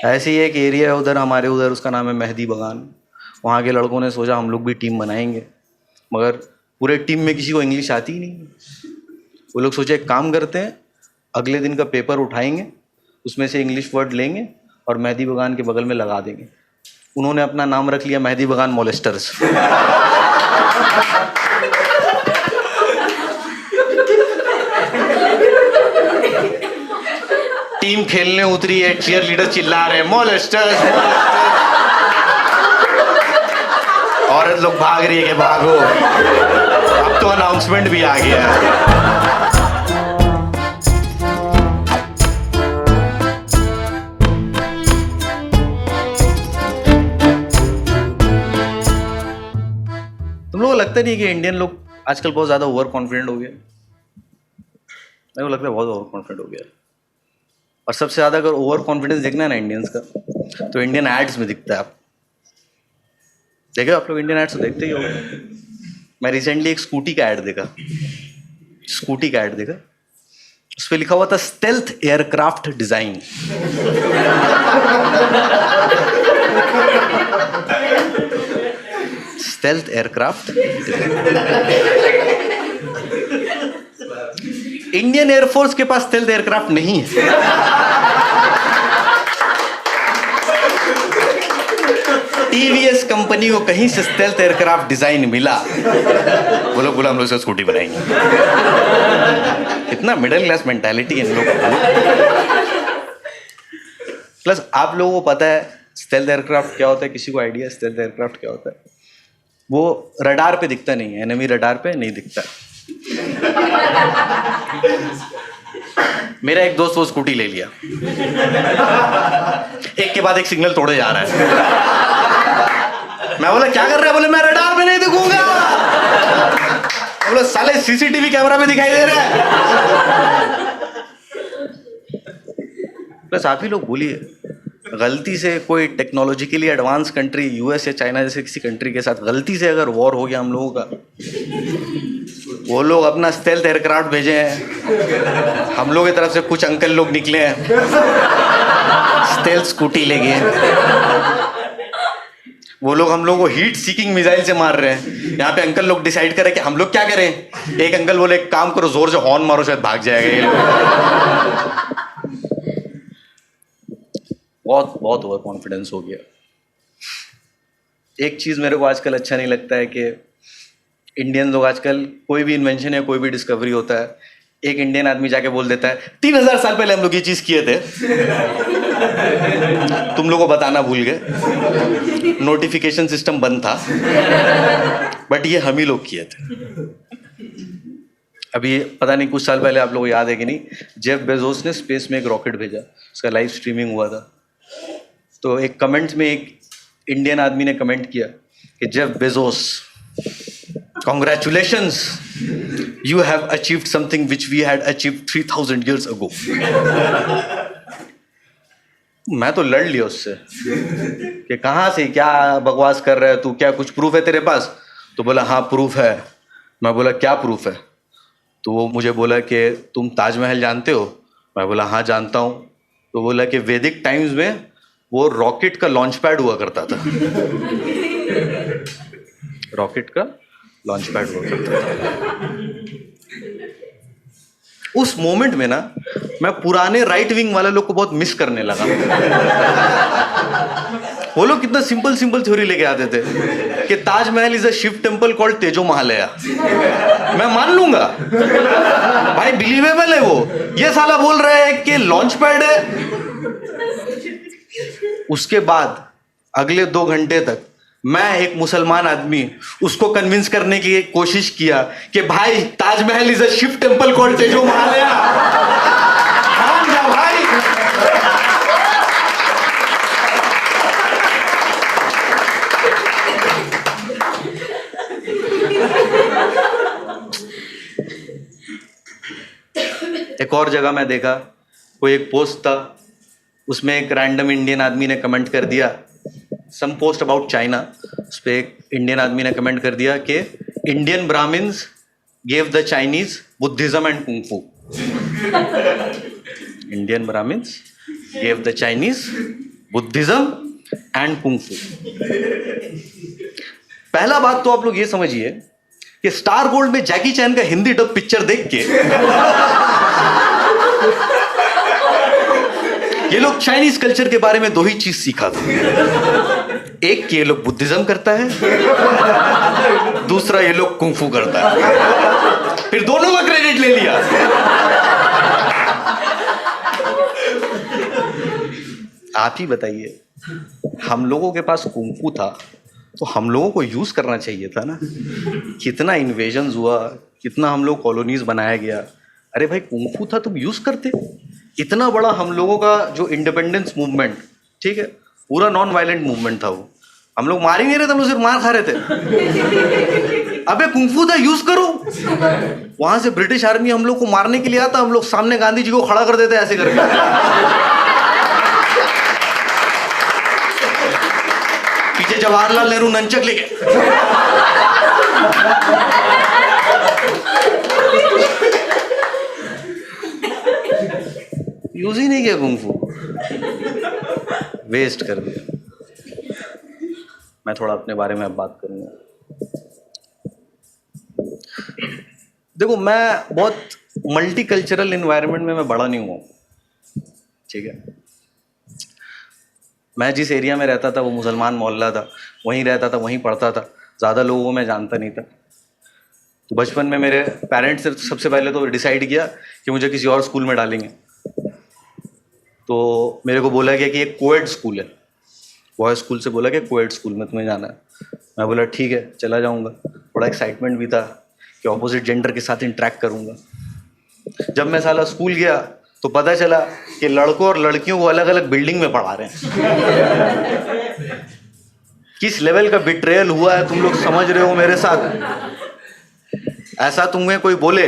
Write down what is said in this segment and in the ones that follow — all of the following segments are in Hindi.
ऐसे ही एक एरिया है उधर हमारे उधर, उसका नाम है मेहदी बगान। वहाँ के लड़कों ने सोचा हम लोग भी टीम बनाएंगे, मगर पूरे टीम में किसी को इंग्लिश आती ही नहीं। वो लोग सोचे एक काम करते हैं, अगले दिन का पेपर उठाएंगे, उसमें से इंग्लिश वर्ड लेंगे और मेहदी बगान के बगल में लगा देंगे। उन्होंने अपना नाम रख लिया मेहदी बगान मॉलेस्टर्स। टीम खेलने उतरी है, चीयर लीडर चिल्ला रहे हैं मॉलेस्टर्स। औरत लोग भाग रही है कि भागो, अब तो अनाउंसमेंट भी आ गया है। तुम लोगों को लगता नहीं कि इंडियन लोग आजकल बहुत ज्यादा ओवर कॉन्फिडेंट हो गए? मेरे को लगता है बहुत ओवर कॉन्फिडेंट हो गया। और सबसे ज्यादा अगर ओवर कॉन्फिडेंस देखना है ना इंडियंस का, तो इंडियन एड्स में दिखता है। आप देखे आप लोग इंडियन एड्स तो देखते ही हो। मैं रिसेंटली एक स्कूटी का ऐड देखा, उस पर लिखा हुआ था stealth aircraft design. Stealth aircraft. Indian air force के पास स्टेल्थ एयरक्राफ्ट नहीं है। टीवीएस कंपनी को कहीं से स्टेल्थ एयरक्राफ्ट डिजाइन मिला, वो लोग बोला हम लोग स्कूटी बनाएंगे। इतना मिडिल क्लास मेंटालिटी इन लोगों को। प्लस आप लोगों को पता है स्टेल्थ एयरक्राफ्ट क्या होता है? किसी को आइडिया स्टेल्थ एयरक्राफ्ट क्या होता है? वो रडार पे दिखता नहीं है, एनिमी रडार पे नहीं दिखता। मेरा एक दोस्त वो स्कूटी ले लिया, एक के बाद एक सिग्नल तोड़े जा रहा है। मैं बोला क्या कर रहा है? बोले मैं रडार पे नहीं दिखूंगा। बोले साले सीसीटीवी कैमरा में दिखाई दे रहा है। बस आप ही लोग बोलिए, गलती से कोई टेक्नोलॉजिकली एडवांस कंट्री यूएस या चाइना जैसे किसी कंट्री के साथ गलती से अगर वॉर हो गया हम लोगों का, वो लोग अपना स्टेल्थ एयरक्राफ्ट भेजे हैं, हम लोग की तरफ से कुछ अंकल लोग निकले हैं स्टेल्थ स्कूटी ले गए, वो लोग हम लोग को हीट सीकिंग मिसाइल से मार रहे हैं। यहाँ पे अंकल लोग डिसाइड करें कि हम लोग क्या करें। एक अंकल बोले एक काम करो, जोर से हॉर्न मारो, शायद भाग जाएगा ये लोग। बहुत बहुत ओवर कॉन्फिडेंस हो गया। एक चीज मेरे को आजकल अच्छा नहीं लगता है कि इंडियन लोग आजकल कोई भी इन्वेंशन या कोई भी डिस्कवरी होता है, एक इंडियन आदमी जाके बोल देता है 3000 साल पहले हम लोग ये चीज किए थे, तुम लोगों को बताना भूल गए, नोटिफिकेशन सिस्टम बंद था, बट ये हम ही लोग किए थे। अभी पता नहीं कुछ साल पहले, आप लोगों को याद है कि नहीं, जेफ बेजोस ने स्पेस में एक रॉकेट भेजा, उसका लाइव स्ट्रीमिंग हुआ था। तो एक कमेंट में एक इंडियन आदमी ने कमेंट किया कि Jeff Bezos, congratulations, you have achieved something which we had achieved 3000 years ago. मैं तो लड़ लिया उससे कि कहाँ से क्या बकवास कर रहा है तू, क्या कुछ प्रूफ है तेरे पास? तो बोला हाँ प्रूफ है। मैं बोला क्या प्रूफ है? तो वो मुझे बोला कि तुम ताजमहल जानते हो? मैं बोला हाँ जानता हूँ। तो बोला कि वैदिक टाइम्स में वो रॉकेट का लॉन्च पैड हुआ करता था। रॉकेट का लॉन्च पैड हुआ करता था। उस मोमेंट में ना मैं पुराने राइट विंग वाले लोग को बहुत मिस करने लगा। वो लोग कितना सिंपल सिंपल थ्योरी लेके आते थे कि Taj Mahal is a Shiva temple called Tejo Mahalaya. मैं मान लूंगा भाई, बिलीवेबल है वो। ये साला बोल रहा है कि लॉन्च पैड है। उसके बाद अगले 2 घंटे तक मैं एक मुसलमान आदमी उसको कन्विंस करने की कोशिश किया कि भाई Taj Mahal is a Shiva temple called Tejo Mahalaya. मान जा भाई। एक और जगह मैं देखा, कोई एक पोस्ट था, उसमें एक रैंडम इंडियन आदमी ने कमेंट कर दिया, सम पोस्ट अबाउट चाइना। उस पर एक इंडियन आदमी ने कमेंट कर दिया कि Indian Brahmins gave the Chinese Buddhism and kung fu. Indian Brahmins gave the Chinese Buddhism and kung fu. पहला बात तो आप लोग ये समझिए कि स्टार गोल्ड में जैकी चैन का हिंदी डब पिक्चर देख के ये लोग चाइनीज कल्चर के बारे में दो ही चीज सीखा था, एक कि ये लोग बुद्धिज्म करता है, दूसरा ये लोग कुंफू करता है। फिर दोनों का क्रेडिट ले लिया। आप ही बताइए, हम लोगों के पास कुंफू था तो हम लोगों को यूज करना चाहिए था ना। कितना इन्वेजन हुआ, कितना हम लोग कॉलोनीज बनाया गया। अरे भाई कुंफू था तुम यूज करते। इतना बड़ा हम लोगों का जो इंडिपेंडेंस मूवमेंट, ठीक है, पूरा नॉन वायलेंट मूवमेंट था वो। हम लोग मार ही नहीं रहे थे, हम लोग सिर्फ मार खा रहे थे। अबे कुंफू था, यूज करो। वहां से ब्रिटिश आर्मी हम लोग को मारने के लिए आता, हम लोग सामने गांधी जी को खड़ा कर देते ऐसे करके। पीछे जवाहरलाल नेहरू नंचक लेके। यूज ही नहीं किया कुंफू, वेस्ट कर दिया। मैं थोड़ा अपने बारे में अब बात करूंगा। देखो मैं बहुत मल्टी कल्चरल इन्वायरमेंट में मैं बड़ा नहीं हुआ, ठीक है। मैं जिस एरिया में रहता था वो मुसलमान मोहल्ला था, वहीं रहता था, वहीं पढ़ता था, ज़्यादा लोगों को मैं जानता नहीं था। तो बचपन में मेरे पेरेंट्स ने सबसे पहले तो डिसाइड किया कि मुझे किसी और स्कूल में डालेंगे। तो मेरे को बोला गया कि एक कोएड स्कूल है, बॉयज स्कूल से बोला कि कोएड स्कूल में तुम्हें जाना है। मैं बोला ठीक है चला जाऊँगा। थोड़ा एक्साइटमेंट भी था कि ऑपोजिट जेंडर के साथ इंटरेक्ट करूँगा। जब मैं साला स्कूल गया तो पता चला कि लड़कों और लड़कियों को अलग अलग बिल्डिंग में पढ़ा रहे हैं। किस लेवल का बिट्रेयल हुआ है तुम लोग समझ रहे हो मेरे साथ। ऐसा तुम्हें कोई बोले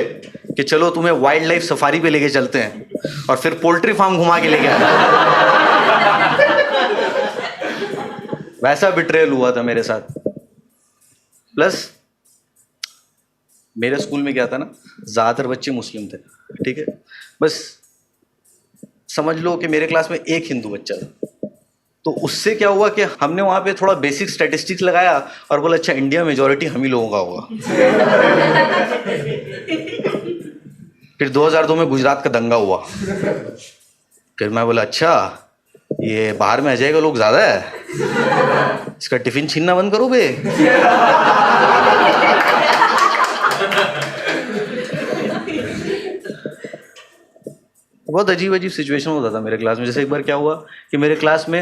कि चलो तुम्हें वाइल्ड लाइफ सफारी पे लेके चलते हैं और फिर पोल्ट्री फार्म घुमा के लेके आए, वैसा बिट्रेयल हुआ था मेरे साथ। प्लस मेरे स्कूल में क्या था ना, ज्यादातर बच्चे मुस्लिम थे, ठीक है। बस समझ लो कि मेरे क्लास में एक हिंदू बच्चा था। तो उससे क्या हुआ कि हमने वहां पे थोड़ा बेसिक स्टैटिस्टिक्स लगाया और बोला अच्छा इंडिया मेजॉरिटी हम ही लोगों का होगा। फिर 2002 में गुजरात का दंगा हुआ। फिर मैं बोला अच्छा ये बाहर में अजय का लोग ज्यादा है, इसका टिफिन छीनना बंद करो बे। बहुत अजीब अजीब सिचुएशन होता था मेरे क्लास में। जैसे एक बार क्या हुआ कि मेरे क्लास में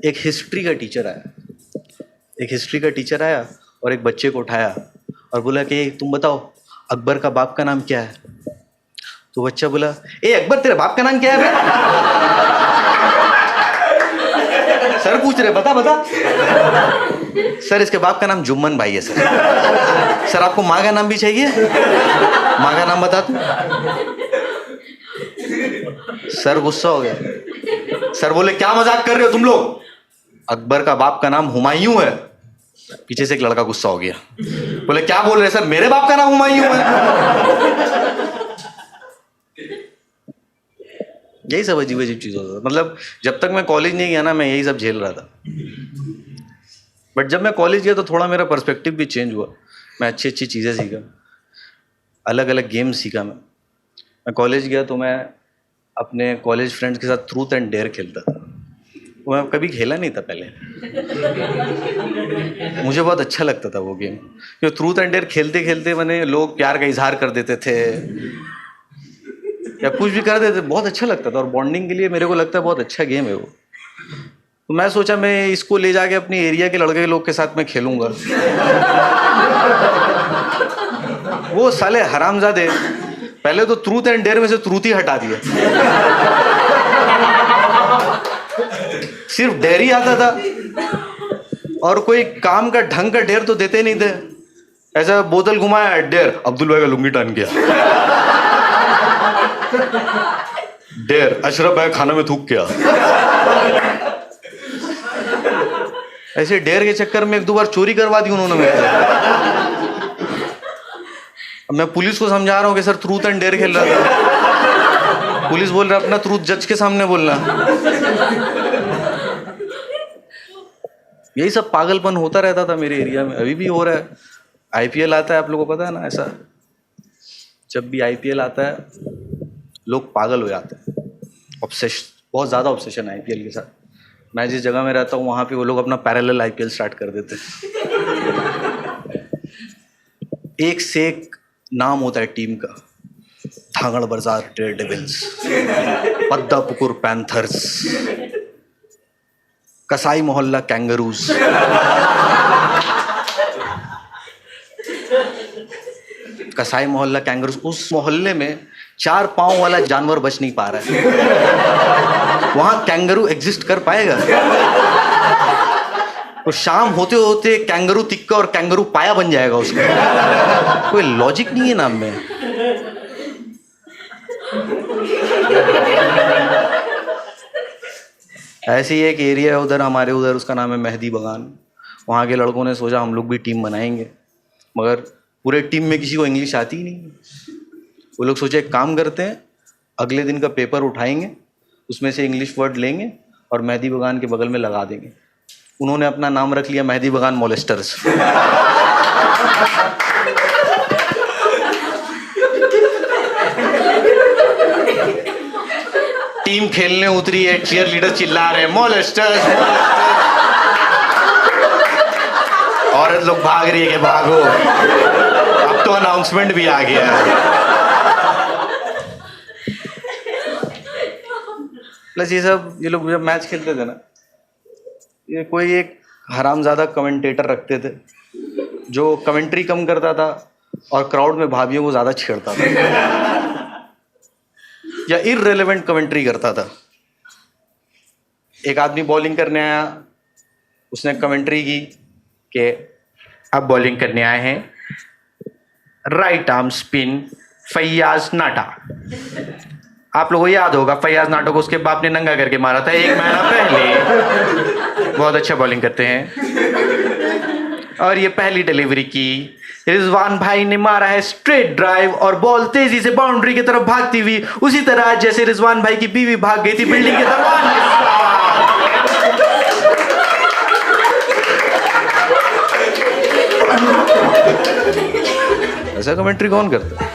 एक हिस्ट्री का टीचर आया और एक बच्चे को उठाया और बोला कि तुम बताओ अकबर का बाप का नाम क्या है। तो बच्चा बोला ए अकबर तेरे बाप का नाम क्या है बे? सर पूछ रहे बता बता। सर इसके बाप का नाम जुम्मन भाई है सर। सर आपको माँ का नाम भी चाहिए? माँ का नाम बता तू। सर गुस्सा हो गया। सर बोले क्या मजाक कर रहे हो तुम लोग, अकबर का बाप का नाम हुमायूं है। पीछे से एक लड़का गुस्सा हो गया, बोले क्या बोल रहे सर, मेरे बाप का नाम हुमायूं है। यही सब अजीब अजीब चीज होता था। मतलब जब तक मैं कॉलेज नहीं गया ना मैं यही सब झेल रहा था। बट जब मैं कॉलेज गया तो थोड़ा मेरा पर्सपेक्टिव भी चेंज हुआ। मैं अच्छी अच्छी चीज़ें सीखा, अलग अलग गेम्स सीखा। मैं कॉलेज गया तो मैं अपने कॉलेज फ्रेंड्स के साथ ट्रूथ एंड डेयर खेलता था। वो मैं कभी खेला नहीं था पहले। मुझे बहुत अच्छा लगता था वो गेम। जो ट्रूथ एंड डेयर खेलते खेलते मैंने लोग प्यार का इजहार कर देते थे या कुछ भी कर देते, बहुत अच्छा लगता था। और बॉन्डिंग के लिए मेरे को लगता है बहुत अच्छा गेम है वो। तो मैं सोचा मैं इसको ले जाके अपनी एरिया के लड़के लोग के साथ में खेलूंगा। वो साले हरामजादे पहले तो ट्रूथ एंड डेयर में से ट्रूथ ही हटा दिया। सिर्फ डेयर ही आता था और कोई काम का ढंग का डेयर तो देते नहीं थे। ऐसा बोतल घुमाया डेयर अब्दुल भाई का लुंगी टान गया, डेयर अशरफ भाई खाना में थूक गया। ऐसे डेयर के चक्कर में एक दो बार चोरी करवा दी उन्होंने मेरे से। अब मैं पुलिस को समझा रहा हूँ कि सर ट्रूथ एंड डेयर खेल रहा था। पुलिस बोल रहा अपना ट्रूथ जज के सामने बोलना। यही सब पागलपन होता रहता था मेरे एरिया में, अभी भी हो रहा है। आईपीएल आता है, आप लोगों को पता है ना, ऐसा जब भी आईपीएल आता है लोग पागल हो जाते हैं। ऑब्सेशन, बहुत ज़्यादा ऑब्सेशन है आईपीएल के साथ। मैं जिस जगह में रहता हूँ वहाँ पे वो लोग अपना पैरेलल आईपीएल स्टार्ट कर देते हैं। एक से एक नाम होता है टीम का। धांगड़ बाजार डेयर डेविल्स, पद्दापुकुर पैंथर्स, कसाई मोहल्ला कैंगरूज, कसाई मोहल्ला कैंगरूज। उस मोहल्ले में 4 पांव वाला जानवर बच नहीं पा रहा है, वहां कैंगरू एग्जिस्ट कर पाएगा? तो शाम होते होते कैंगरू तिक्का और कैंगरू पाया बन जाएगा उसका। कोई लॉजिक नहीं है नाम में। ऐसी एक एरिया है उधर, हमारे उधर, उसका नाम है मेहदी बगान। वहाँ के लड़कों ने सोचा हम लोग भी टीम बनाएंगे, मगर पूरे टीम में किसी को इंग्लिश आती ही नहीं। वो लोग सोचे एक काम करते हैं, अगले दिन का पेपर उठाएंगे, उसमें से इंग्लिश वर्ड लेंगे और मेहदी बगान के बगल में लगा देंगे। उन्होंने अपना नाम रख लिया मेहदी बगान मॉलेस्टर्स। टीम खेलने उतरी है, चीयर लीडर चिल्ला रहे हैं मॉलेस्टर्स। औरत लोग भाग रही है कि भागो, अब तो अनाउंसमेंट भी आ गया है। प्लस ये लोग जब मैच खेलते थे ना, ये कोई एक हरामजादा कमेंटेटर रखते थे जो कमेंट्री कम करता था और क्राउड में भाभियों को ज्यादा छेड़ता था या इररिलेवेंट कमेंट्री करता था। एक आदमी बॉलिंग करने आया, उसने कमेंट्री की कि अब बॉलिंग करने आए हैं राइट आर्म स्पिन फैयाज नाटा। आप लोगों को याद होगा फैयाज नाटा को उसके बाप ने नंगा करके मारा था 1 महीना पहले। बहुत अच्छा बॉलिंग करते हैं। और ये पहली डिलीवरी की, रिजवान भाई ने मारा है स्ट्रेट ड्राइव और बॉल तेजी से बाउंड्री की तरफ भागती हुई, उसी तरह जैसे रिजवान भाई की बीवी भाग गई थी बिल्डिंग के दरवाजे के साथ। ऐसा कमेंट्री कौन करता है?